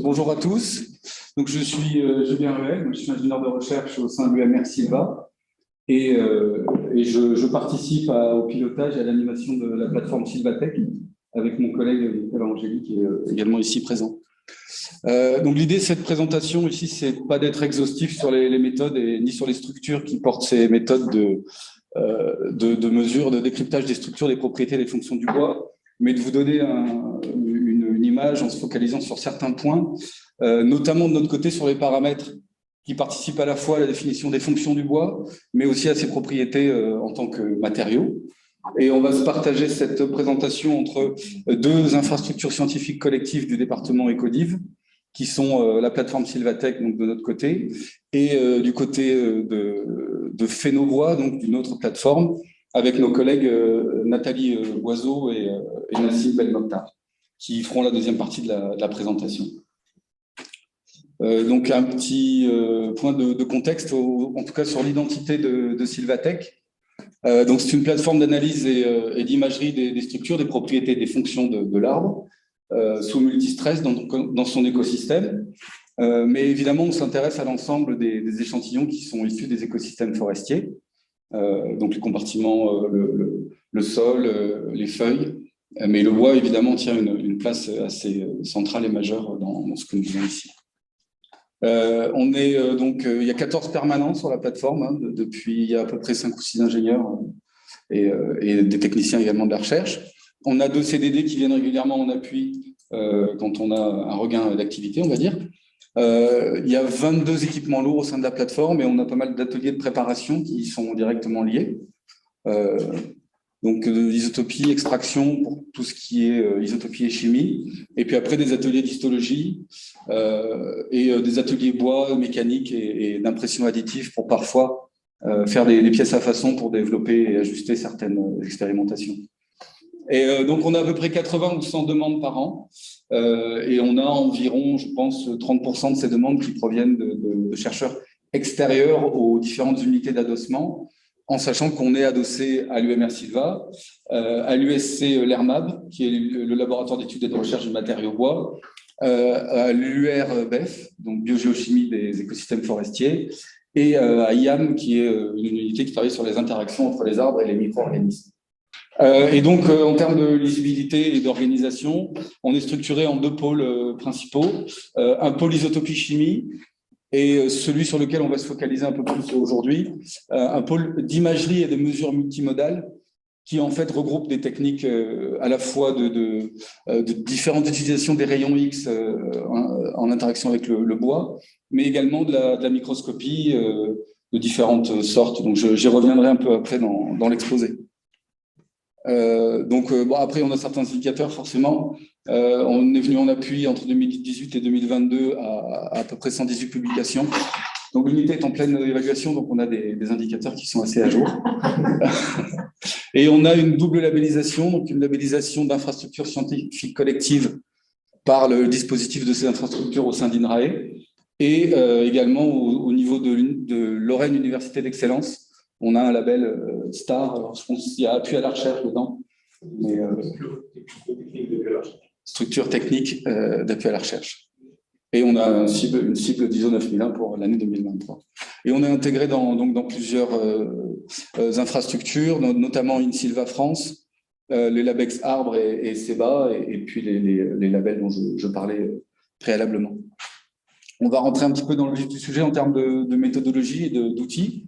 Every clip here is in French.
Bonjour à tous. Donc, je suis Julien Ruel, je suis ingénieur de recherche au sein de l'UMR Silva et je participe au pilotage et à l'animation de la plateforme Silvatech avec mon collègue Nicolas Angéli qui est également ici présent. Donc, l'idée de cette présentation ici, c'est pas d'être exhaustif sur les méthodes ni sur les structures qui portent ces méthodes de mesure, de décryptage des structures, des propriétés, des fonctions du bois, mais de vous donner une image en se focalisant sur certains points, notamment de notre côté sur les paramètres qui participent à la fois à la définition des fonctions du bois, mais aussi à ses propriétés en tant que matériaux. Et on va se partager cette présentation entre deux infrastructures scientifiques collectives du département Ecodiv, qui sont la plateforme Silvatech, donc de notre côté, et du côté de Phénobois, donc d'une autre plateforme, avec nos collègues Nathalie Boiseau et Nassim Belmokhtar, qui feront la deuxième partie de la présentation. Donc un petit point de contexte, en tout cas sur l'identité de Silvatech. Donc c'est une plateforme d'analyse et d'imagerie des structures, des propriétés, des fonctions de l'arbre, sous multistress dans son écosystème. Mais évidemment, on s'intéresse à l'ensemble des échantillons qui sont issus des écosystèmes forestiers, donc les compartiments, le sol, les feuilles. Mais le bois, évidemment, tient une place assez centrale et majeure dans ce que nous faisons ici. Il y a 14 permanents sur la plateforme, hein, depuis il y a à peu près 5 ou 6 ingénieurs et des techniciens également de la recherche. On a 2 CDD qui viennent régulièrement en appui quand on a un regain d'activité, on va dire. Il y a 22 équipements lourds au sein de la plateforme et on a pas mal d'ateliers de préparation qui sont directement liés. Donc, isotopie, extraction pour tout ce qui est isotopie et chimie. Et puis après, des ateliers d'histologie et des ateliers bois, mécanique et d'impression additive pour parfois faire des pièces à façon pour développer et ajuster certaines expérimentations. Et donc, on a à peu près 80 ou 100 demandes par an. Et on a environ, je pense, 30% de ces demandes qui proviennent de chercheurs extérieurs aux différentes unités d'adossement, en sachant qu'on est adossé à l'UMR Silva, à l'USC LERMAB, qui est le laboratoire d'études et de recherche du matériau bois, à l'URBEF, donc biogéochimie des écosystèmes forestiers, et à IAM, qui est une unité qui travaille sur les interactions entre les arbres et les micro-organismes. Et donc, en termes de lisibilité et d'organisation, on est structuré en 2 pôles principaux. Un pôle isotopie-chimie, et celui sur lequel on va se focaliser un peu plus aujourd'hui, un pôle d'imagerie et de mesures multimodales qui en fait regroupe des techniques à la fois de différentes utilisations des rayons X en interaction avec le bois, mais également de la microscopie de différentes sortes. Donc j'y reviendrai un peu après dans l'exposé. Bon, après, on a certains indicateurs, forcément. On est venu en appui entre 2018 et 2022 à peu près 118 publications. Donc, l'unité est en pleine évaluation, donc on a des indicateurs qui sont assez à jour. Et on a une double labellisation, donc une labellisation d'infrastructures scientifiques collectives par le dispositif de ces infrastructures au sein d'INRAE et également au niveau de Lorraine Université d'Excellence. On a un label STAR, alors je pense qu'il y a appui à la recherche dedans, mais structure technique d'appui à la recherche. Et on a une cible d'ISO 9001 pour l'année 2023. Et on est intégré dans plusieurs infrastructures, notamment InSilva France, les Labex Arbre et SEBA, et puis les labels dont je parlais préalablement. On va rentrer un petit peu dans le vif du sujet en termes de méthodologie et d'outils.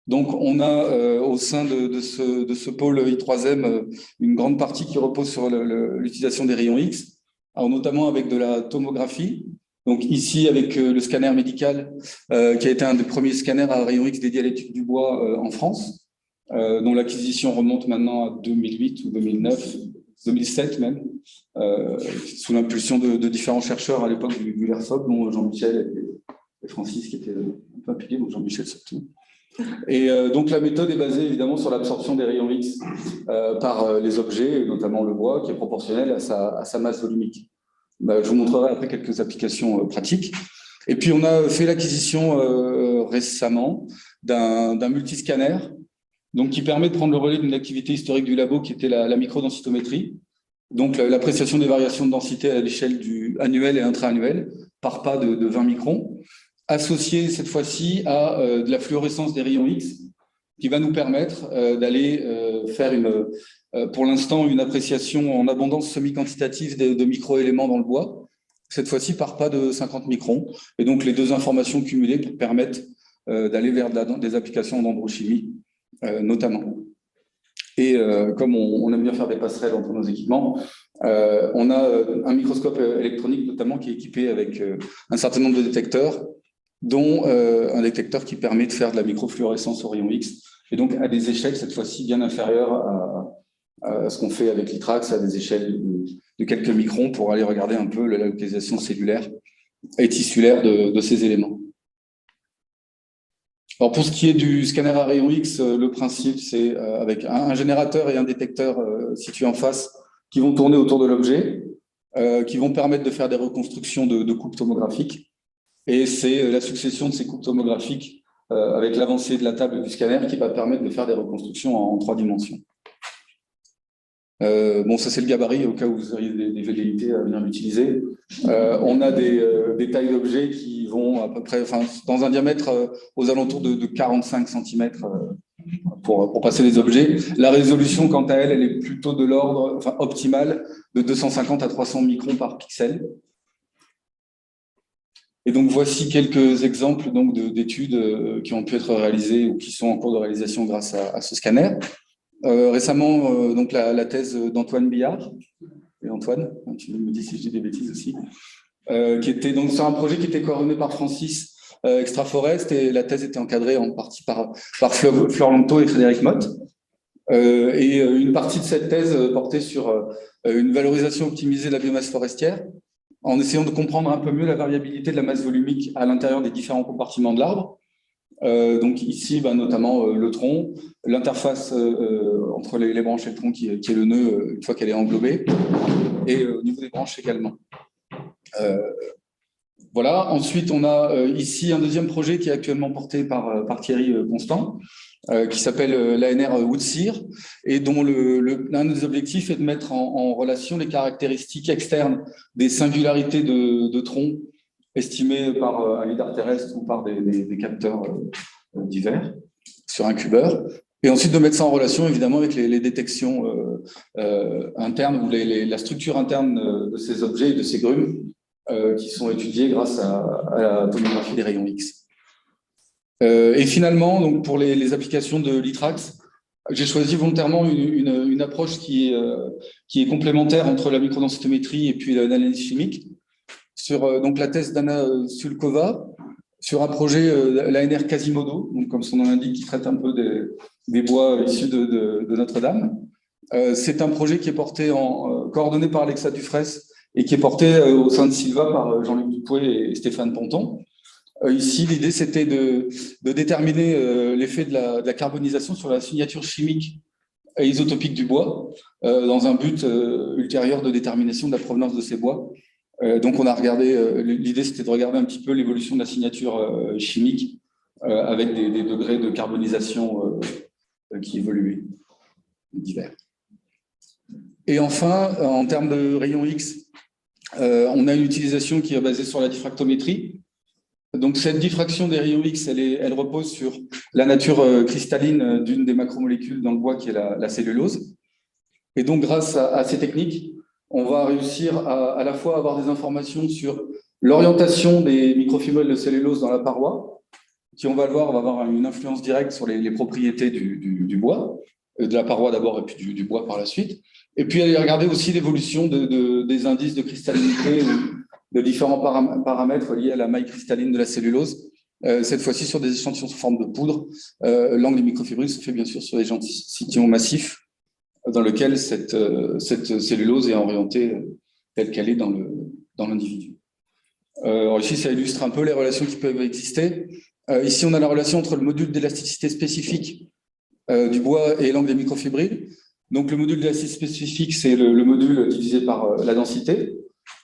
Donc, on a au sein de ce pôle I3M une grande partie qui repose sur l'utilisation des rayons X, alors notamment avec de la tomographie. Donc ici, avec le scanner médical, qui a été un des premiers scanners à rayons X dédiés à l'étude du bois en France, dont l'acquisition remonte maintenant à 2008 ou 2009, 2007 même, sous l'impulsion de différents chercheurs à l'époque du LERFOP, dont Jean-Michel et Francis qui étaient un peu impliqués, donc Jean-Michel surtout. Et donc la méthode est basée évidemment sur l'absorption des rayons X par les objets, notamment le bois, qui est proportionnel à sa masse volumique. Je vous montrerai après quelques applications pratiques. Et puis on a fait l'acquisition récemment d'un multiscanner, donc qui permet de prendre le relais d'une activité historique du labo qui était la microdensitométrie. Donc, l'appréciation des variations de densité à l'échelle du annuel et intra-annuel par pas de 20 microns, associé cette fois-ci à de la fluorescence des rayons X, qui va nous permettre d'aller faire pour l'instant une appréciation en abondance semi-quantitative de microéléments dans le bois, cette fois-ci par pas de 50 microns. Et donc, les deux informations cumulées permettent d'aller vers des applications en dendrochimie, notamment. Et comme on aime bien faire des passerelles entre nos équipements, on a un microscope électronique notamment qui est équipé avec un certain nombre de détecteurs, dont un détecteur qui permet de faire de la microfluorescence au rayon X, et donc à des échelles cette fois-ci bien inférieures à ce qu'on fait avec l'ITRAX, à des échelles de quelques microns pour aller regarder un peu la localisation cellulaire et tissulaire de ces éléments. Alors pour ce qui est du scanner à rayon X, le principe c'est avec un générateur et un détecteur situés en face qui vont tourner autour de l'objet, qui vont permettre de faire des reconstructions de coupes tomographiques. Et c'est la succession de ces coupes tomographiques avec l'avancée de la table du scanner qui va permettre de faire des reconstructions en 3 dimensions. Bon, ça c'est le gabarit au cas où vous auriez des velléités à venir l'utiliser. On a des tailles d'objets qui vont à peu près, enfin, dans un diamètre aux alentours de 45 cm pour passer les objets. La résolution, quant à elle, elle est plutôt de l'ordre, enfin, optimale, de 250 à 300 microns par pixel. Et donc, voici quelques exemples d'études qui ont pu être réalisées ou qui sont en cours de réalisation grâce à ce scanner. Récemment, donc la thèse d'Antoine Billard, et Antoine, tu me dis si je dis des bêtises aussi, qui était donc sur un projet qui était coordonné par Francis Extraforest, et la thèse était encadrée en partie par Fleur Lanto et Frédéric Motte. Et une partie de cette thèse portait sur une valorisation optimisée de la biomasse forestière, en essayant de comprendre un peu mieux la variabilité de la masse volumique à l'intérieur des différents compartiments de l'arbre. Donc ici, notamment le tronc, l'interface entre les branches et le tronc qui est le nœud une fois qu'elle est englobée, et au niveau des branches également. Voilà. Ensuite, on a ici un deuxième projet qui est actuellement porté par Thierry Constant, qui s'appelle l'ANR Woodsear, et dont l'un des objectifs est de mettre en relation les caractéristiques externes des singularités de tronc estimées par un lidar terrestre ou par des capteurs divers sur un cubeur, et ensuite de mettre ça en relation évidemment avec les détections internes ou la structure interne de ces objets et de ces grumes qui sont étudiées grâce à la tomographie des rayons X. Et finalement, donc pour les applications de l'ITRAX, j'ai choisi volontairement une approche qui est complémentaire entre la microdensitométrie et puis l'analyse chimique, sur donc la thèse d'Anna Sulkova, sur un projet l'ANR Quasimodo, donc comme son nom l'indique, qui traite un peu des bois issus de Notre-Dame. C'est un projet qui est porté coordonné par Alexa Dufresne et qui est porté au sein de Silva par Jean-Luc Dupoué et Stéphane Ponton. Ici, l'idée, c'était de déterminer l'effet de la carbonisation sur la signature chimique et isotopique du bois, dans un but ultérieur de détermination de la provenance de ces bois. Donc, on a regardé, l'idée, c'était de regarder un petit peu l'évolution de la signature chimique avec des degrés de carbonisation qui évoluaient, divers. Et enfin, en termes de rayons X, on a une utilisation qui est basée sur la diffractométrie. Donc, cette diffraction des rayons X, elle repose sur la nature cristalline d'une des macromolécules dans le bois, qui est la cellulose. Et donc, grâce à ces techniques, on va réussir à la fois avoir des informations sur l'orientation des microfibrilles de cellulose dans la paroi, qui, on va le voir, va avoir une influence directe sur les propriétés du bois, de la paroi d'abord et puis du bois par la suite. Et puis, aller regarder aussi l'évolution des indices de cristallinité de différents paramètres liés à la maille cristalline de la cellulose, cette fois-ci sur des échantillons sous forme de poudre. L'angle des microfibrilles se fait bien sûr sur des échantillons massifs dans lesquels cette cellulose est orientée telle qu'elle est dans l'individu. Alors ici, ça illustre un peu les relations qui peuvent exister. Ici, on a la relation entre le module d'élasticité spécifique du bois et l'angle des microfibrilles. Donc, le module d'élasticité spécifique, c'est le module divisé par la densité.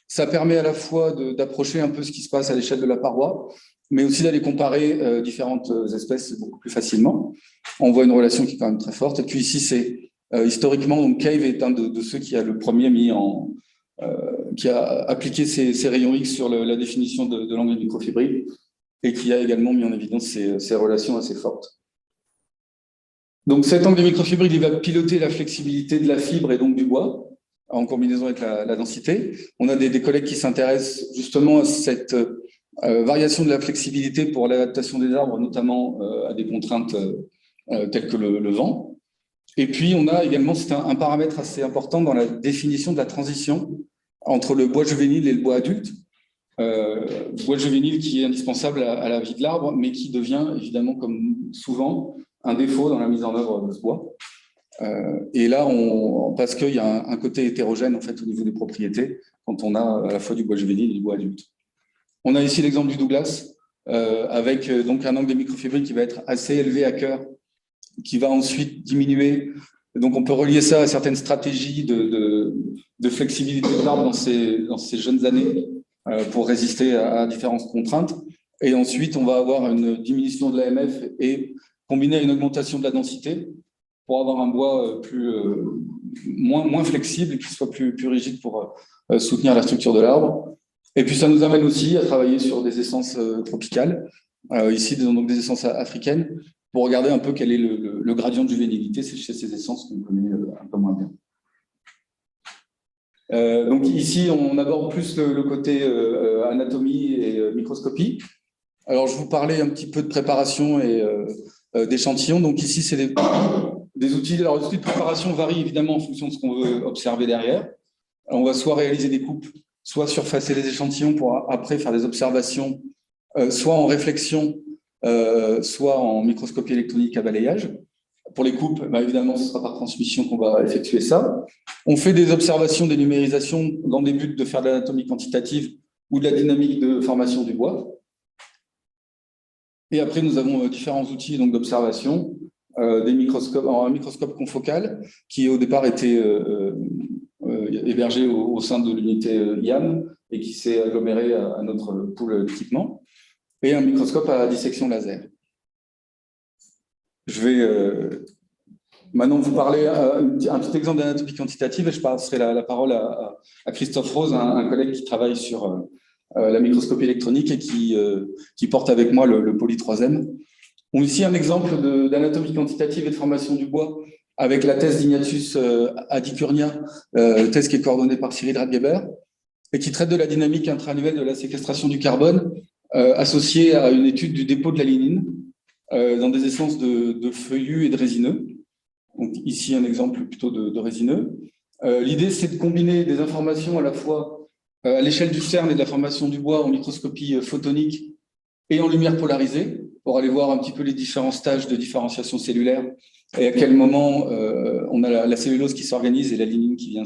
Ça permet à la fois d'approcher un peu ce qui se passe à l'échelle de la paroi, mais aussi d'aller comparer différentes espèces beaucoup plus facilement. On voit une relation qui est quand même très forte. Et puis ici, c'est Historiquement, donc Cave est un de ceux qui a le premier qui a appliqué ces rayons X sur la définition de l'angle microfibrile et qui a également mis en évidence ces relations assez fortes. Donc cet angle microfibrile, il va piloter la flexibilité de la fibre et donc du bois en combinaison avec la densité. On a des collègues qui s'intéressent justement à cette variation de la flexibilité pour l'adaptation des arbres, notamment à des contraintes telles que le vent. Et puis on a également, c'est un paramètre assez important dans la définition de la transition entre le bois juvénile et le bois adulte. Bois juvénile qui est indispensable à la vie de l'arbre, mais qui devient évidemment, comme souvent, un défaut dans la mise en œuvre de ce bois. Et là, parce qu'il y a un côté hétérogène en fait, au niveau des propriétés, quand on a à la fois du bois juvénile et du bois adulte. On a ici l'exemple du Douglas, avec donc un angle de microfibrile qui va être assez élevé à cœur, qui va ensuite diminuer. Donc on peut relier ça à certaines stratégies de flexibilité de l'arbre dans ces jeunes années pour résister à différentes contraintes. Et ensuite, on va avoir une diminution de l'AMF et combiner à une augmentation de la densité pour avoir un bois moins flexible et qui soit plus rigide pour soutenir la structure de l'arbre. Et puis, ça nous amène aussi à travailler sur des essences tropicales, ici donc des essences africaines, pour regarder un peu quel est le gradient de juvénilité chez ces essences qu'on connaît un peu moins bien. Donc ici, on aborde plus le côté anatomie et microscopie. Alors, je vous parlais un petit peu de préparation et d'échantillons. Donc ici, c'est des outils. Alors, les outils de préparation varient évidemment en fonction de ce qu'on veut observer derrière. Alors, on va soit réaliser des coupes, soit surfacer les échantillons pour après faire des observations, soit en réflexion, soit en microscopie électronique à balayage. Pour les coupes, évidemment, ce sera par transmission qu'on va effectuer ça. On fait des observations, des numérisations dans des buts de faire de l'anatomie quantitative ou de la dynamique de formation du bois. Et après, nous avons différents outils d'observation, un microscope confocal qui au départ était hébergé au sein de l'unité IAM et qui s'est aggloméré à notre pool d'équipement, et un microscope à dissection laser. Je vais maintenant vous parler un petit exemple d'anatomie quantitative et je passerai la parole à Christophe Rose, un collègue qui travaille sur la microscopie électronique et qui porte avec moi le poly 3M. On a ici un exemple d'anatomie quantitative et de formation du bois avec la thèse d'Ignatius Adicurnia, thèse qui est coordonnée par Cyril Radgeber et qui traite de la dynamique intra-annuelle de la séquestration du carbone associée à une étude du dépôt de la lignine dans des essences de feuillus et de résineux. Donc ici, un exemple plutôt de résineux. L'idée, c'est de combiner des informations à la fois à l'échelle du CERN et de la formation du bois en microscopie photonique et en lumière polarisée, pour aller voir un petit peu les différents stages de différenciation cellulaire et à quel moment on a la cellulose qui s'organise et la lignine qui vient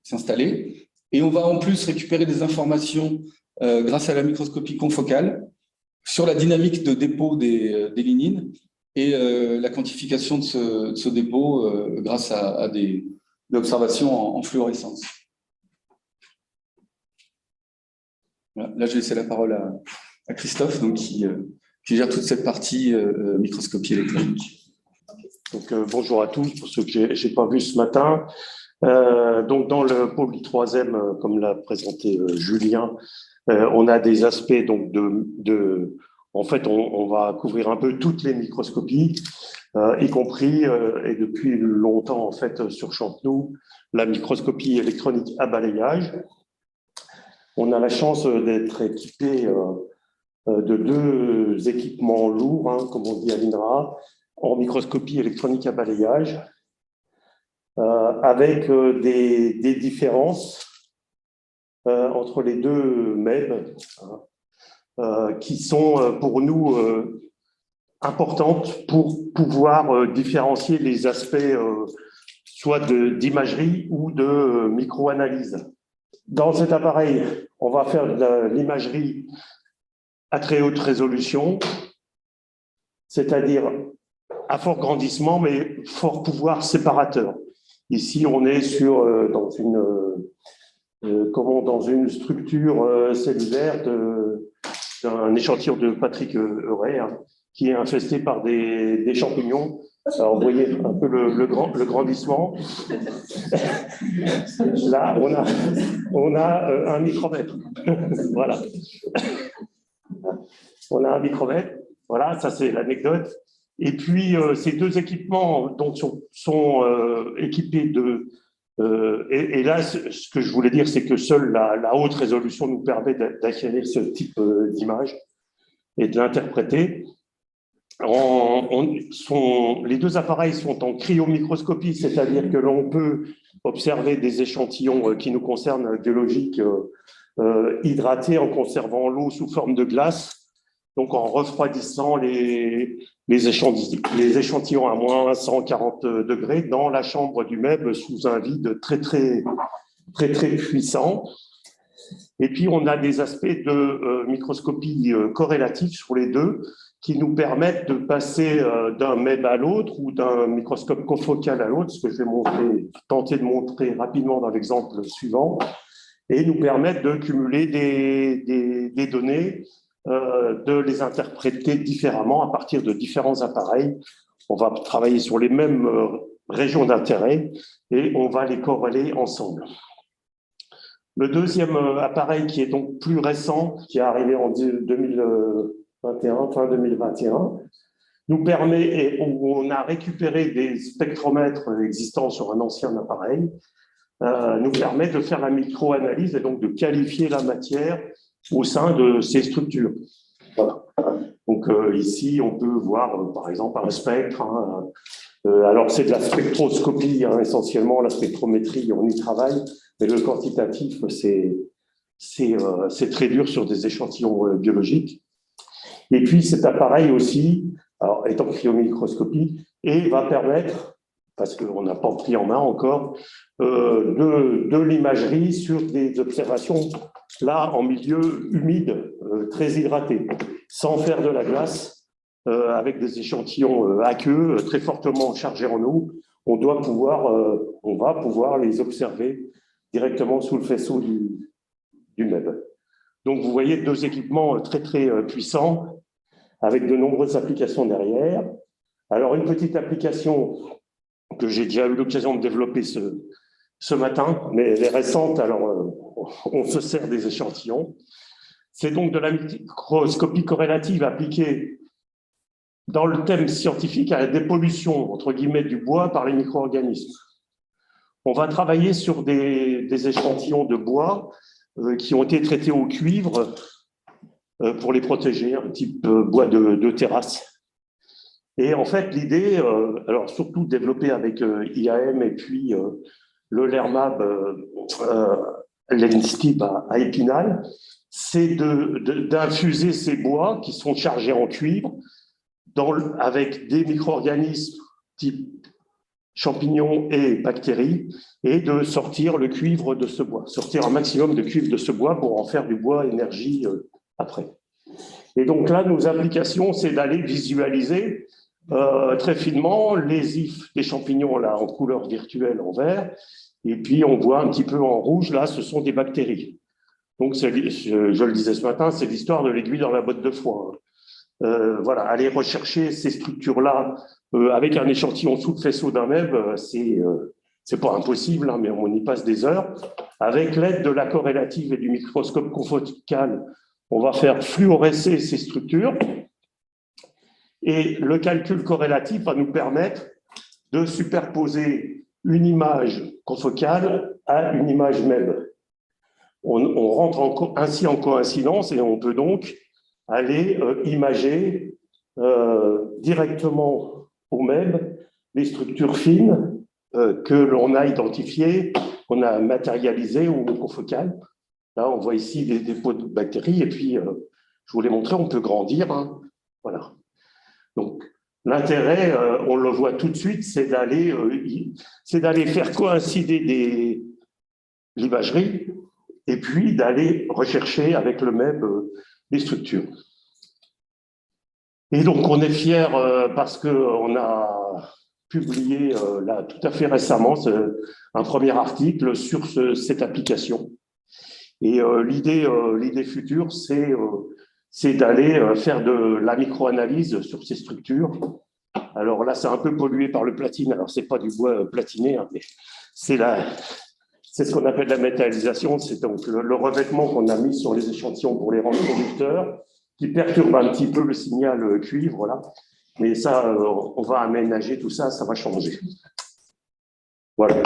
s'installer. Et on va en plus récupérer des informations grâce à la microscopie confocale sur la dynamique de dépôt des lignines et la quantification de ce dépôt grâce à des observations en fluorescence. Voilà. Là, je vais laisser la parole à Christophe, donc, qui gère toute cette partie microscopie électronique. Donc, bonjour à tous, pour ceux que je n'ai pas vus ce matin. Donc, dans le pôle 3M, comme l'a présenté Julien, on a des aspects donc en fait, on va couvrir un peu toutes les microscopies, y compris, et depuis longtemps, en fait, sur Champenoux, la microscopie électronique à balayage. On a la chance d'être équipé de deux équipements lourds, comme on dit à l'INRA, en microscopie électronique à balayage, avec des différences entre les deux MEB, qui sont pour nous importantes pour pouvoir différencier les aspects soit d'imagerie ou de micro-analyse. Dans cet appareil, on va faire de l'imagerie à très haute résolution, c'est-à-dire à fort grandissement, mais fort pouvoir séparateur. Ici, on est dans une structure cellulaire d'un échantillon de Patrick Euray, qui est infesté par des champignons Alors, vous voyez un peu le grandissement. Là, on a un micromètre. Voilà. On a un micromètre. Voilà, ça c'est l'anecdote. Et puis, ces deux équipements donc, sont équipés de... et là, ce que je voulais dire, c'est que seule la haute résolution nous permet d'acquérir ce type d'image et de l'interpréter. Les deux appareils sont en cryomicroscopie, c'est-à-dire que l'on peut observer des échantillons qui nous concernent biologiques hydratés en conservant l'eau sous forme de glace, donc en refroidissant les échantillons à moins 140 degrés dans la chambre du MEB sous un vide très puissant. Et puis, on a des aspects de microscopie corrélative sur les deux qui nous permettent de passer d'un MEB à l'autre ou d'un microscope confocal à l'autre, ce que je vais tenter de montrer rapidement dans l'exemple suivant, et nous permettent de cumuler des données, de les interpréter différemment à partir de différents appareils. On va travailler sur les mêmes régions d'intérêt et on va les corréler ensemble. Le deuxième appareil qui est donc plus récent, qui est arrivé en 2021, fin 2021, nous permet, et on a récupéré des spectromètres existants sur un ancien appareil, nous permet de faire la micro-analyse et donc de qualifier la matière au sein de ces structures. Voilà. Donc ici, on peut voir par exemple un spectre. Alors c'est de la spectroscopie essentiellement, la spectrométrie, on y travaille, mais le quantitatif, c'est très dur sur des échantillons biologiques. Et puis cet appareil aussi, alors, est en cryomicroscopie et va permettre, parce qu'on n'a pas pris en main encore, de l'imagerie sur des observations, là, en milieu humide, très hydraté, sans faire de la glace, avec des échantillons aqueux, très fortement chargés en eau. On va pouvoir les observer directement sous le faisceau du MEB. Donc, vous voyez deux équipements très puissants, avec de nombreuses applications derrière. Alors, une petite application que j'ai déjà eu l'occasion de développer ce matin, mais elle est récente, alors on se sert des échantillons. C'est donc de la microscopie corrélative appliquée dans le thème scientifique à la dépollution, entre guillemets, du bois par les micro-organismes. On va travailler sur des échantillons de bois qui ont été traités au cuivre pour les protéger, un type bois de terrasse. Et en fait, l'idée, alors surtout développée avec IAM et puis le LERMAB, l'ENSTIB à Épinal, c'est d'infuser ces bois qui sont chargés en cuivre avec des micro-organismes type champignons et bactéries, et de sortir le cuivre de ce bois, sortir un maximum de cuivre de ce bois pour en faire du bois énergie après. Et donc là, nos applications, c'est d'aller visualiser très finement les ifs des champignons là en couleur virtuelle en vert, et puis on voit un petit peu en rouge, là, ce sont des bactéries. Donc, je le disais ce matin, c'est l'histoire de l'aiguille dans la botte de foin. Voilà, aller rechercher ces structures-là avec un échantillon sous le faisceau d'un MEB, c'est pas impossible, hein, mais on y passe des heures. Avec l'aide de la corrélative et du microscope confocal, on va faire fluorescer ces structures. Et le calcul corrélatif va nous permettre de superposer une image confocale à une image MEB. On rentre ainsi en coïncidence et on peut donc aller imager directement au MEB les structures fines que l'on a identifiées, qu'on a matérialisées au confocal. Là, on voit ici des dépôts de bactéries et puis, je vous l'ai montré, on peut grandir. Hein. Voilà. Donc, l'intérêt, on le voit tout de suite, c'est d'aller faire coïncider l'imagerie et puis d'aller rechercher avec le MEB les structures. Et donc, on est fiers parce qu'on a publié là, tout à fait récemment un premier article sur cette application. Et l'idée future, c'est d'aller faire de la micro-analyse sur ces structures Alors là, c'est un peu pollué par le platine. Alors, c'est pas du bois platiné, hein, mais c'est ce qu'on appelle la métallisation. C'est donc le revêtement qu'on a mis sur les échantillons pour les rendre conducteurs, qui perturbe un petit peu le signal cuivre, là. Mais ça, on va aménager tout ça, ça va changer. Voilà.